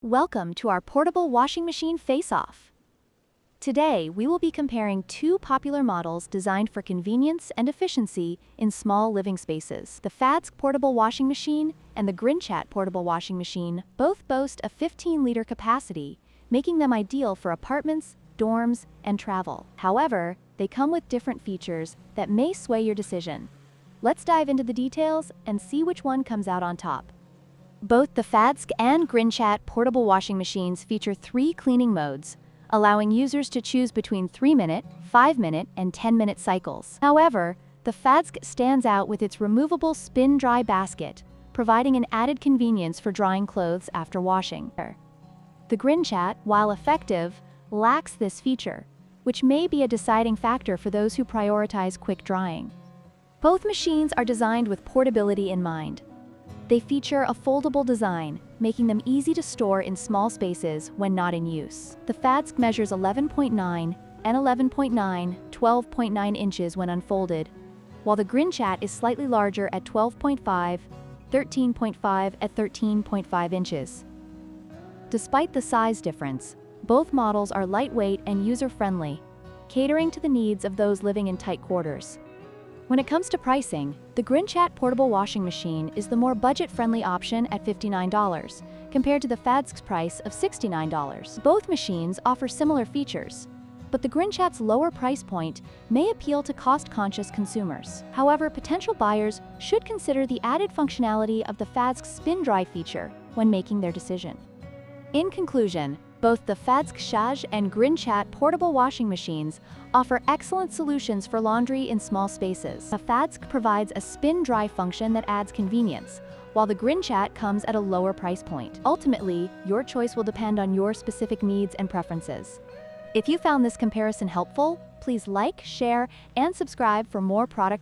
Welcome to our portable washing machine face-off. Today, we will be comparing two popular models designed for convenience and efficiency in small living spaces. The Fadsk portable washing machine and the Grinchat portable washing machine both boast a 15-liter capacity, making them ideal for apartments, dorms, and travel. However, they come with different features that may sway your decision. Let's dive into the details and see which one comes out on top. Both the Fadsk and Grinchat portable washing machines feature 3 cleaning modes, allowing users to choose between 3-minute, 5-minute, and 10-minute cycles. However, the Fadsk stands out with its removable spin-dry basket, providing an added convenience for drying clothes after washing. The Grinchat, while effective, lacks this feature, which may be a deciding factor for those who prioritize quick drying. Both machines are designed with portability in mind. They feature a foldable design, making them easy to store in small spaces when not in use. The Fadsk measures 11.9 and 11.9, 12.9 inches when unfolded, while the Grinchat is slightly larger at 12.5, 13.5 at 13.5 inches. Despite the size difference, both models are lightweight and user-friendly, catering to the needs of those living in tight quarters. When it comes to pricing, the Grinchat portable washing machine is the more budget-friendly option at $59, compared to the Fadsk's price of $69. Both machines offer similar features, but the Grinchat's lower price point may appeal to cost-conscious consumers. However, potential buyers should consider the added functionality of the Fadsk's spin-dry feature when making their decision. In conclusion, both the Fadsk Shaj and Grinchat portable washing machines offer excellent solutions for laundry in small spaces. The Fadsk provides a spin-dry function that adds convenience, while the Grinchat comes at a lower price point. Ultimately, your choice will depend on your specific needs and preferences. If you found this comparison helpful, please like, share, and subscribe for more product